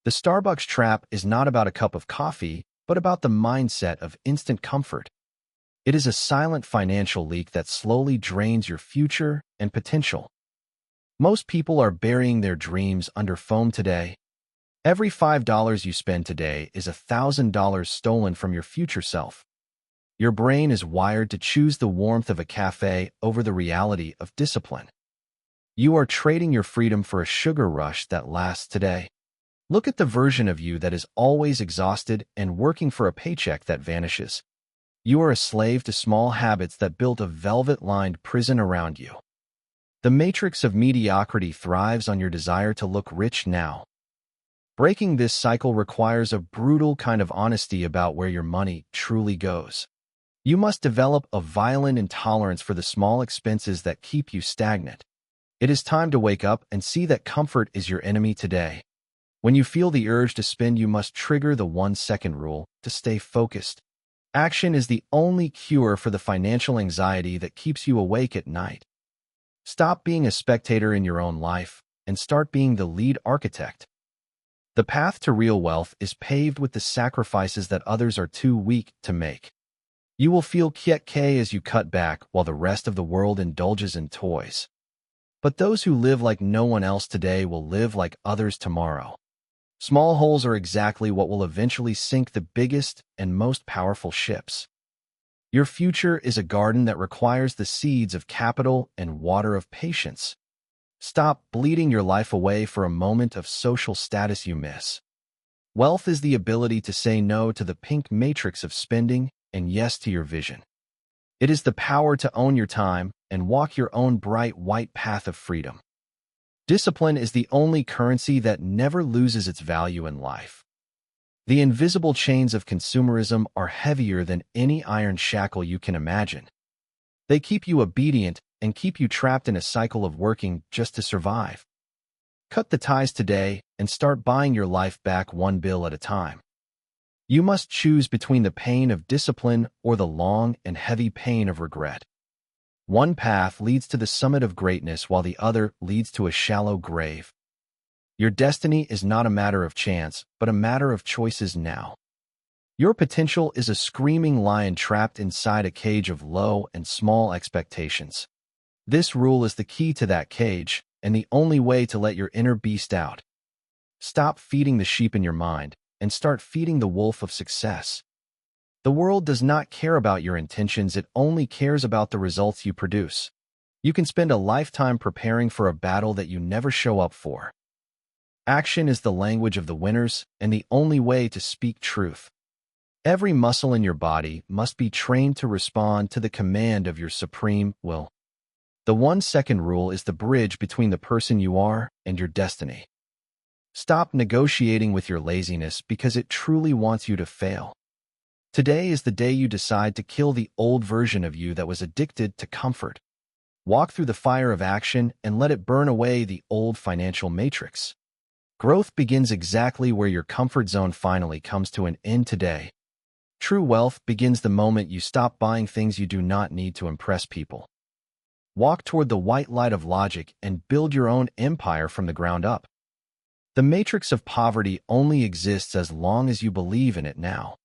The Starbucks trap is not about a cup of coffee, but about the mindset of instant comfort. It is a silent financial leak that slowly drains your future and potential. Most people are burying their dreams under foam today. Every $5 you spend today is $1,000 stolen from your future self. Your brain is wired to choose the warmth of a cafe over the reality of discipline. You are trading your freedom for a sugar rush that lasts today. Look at the version of you that is always exhausted and working for a paycheck that vanishes. You are a slave to small habits that built a velvet-lined prison around you. The matrix of mediocrity thrives on your desire to look rich now. Breaking this cycle requires a brutal kind of honesty about where your money truly goes. You must develop a violent intolerance for the small expenses that keep you stagnant. It is time to wake up and see that comfort is your enemy today. When you feel the urge to spend, you must trigger the 1-second rule to stay focused. Action is the only cure for the financial anxiety that keeps you awake at night. Stop being a spectator in your own life and start being the lead architect. The path to real wealth is paved with the sacrifices that others are too weak to make. You will feel kiek as you cut back while the rest of the world indulges in toys. But those who live like no one else today will live like others tomorrow. Small holes are exactly what will eventually sink the biggest and most powerful ships. Your future is a garden that requires the seeds of capital and water of patience. Stop bleeding your life away for a moment of social status you miss. Wealth is the ability to say no to the pink matrix of spending and yes to your vision. It is the power to own your time and walk your own bright white path of freedom. Discipline is the only currency that never loses its value in life. The invisible chains of consumerism are heavier than any iron shackle you can imagine. They keep you obedient and keep you trapped in a cycle of working just to survive. Cut the ties today and start buying your life back one bill at a time. You must choose between the pain of discipline or the long and heavy pain of regret. One path leads to the summit of greatness while the other leads to a shallow grave. Your destiny is not a matter of chance, but a matter of choices now. Your potential is a screaming lion trapped inside a cage of low and small expectations. This rule is the key to that cage and the only way to let your inner beast out. Stop feeding the sheep in your mind and start feeding the wolf of success. The world does not care about your intentions, it only cares about the results you produce. You can spend a lifetime preparing for a battle that you never show up for. Action is the language of the winners and the only way to speak truth. Every muscle in your body must be trained to respond to the command of your supreme will. The 1-second rule is the bridge between the person you are and your destiny. Stop negotiating with your laziness because it truly wants you to fail. Today is the day you decide to kill the old version of you that was addicted to comfort. Walk through the fire of action and let it burn away the old financial matrix. Growth begins exactly where your comfort zone finally comes to an end today. True wealth begins the moment you stop buying things you do not need to impress people. Walk toward the white light of logic and build your own empire from the ground up. The matrix of poverty only exists as long as you believe in it now.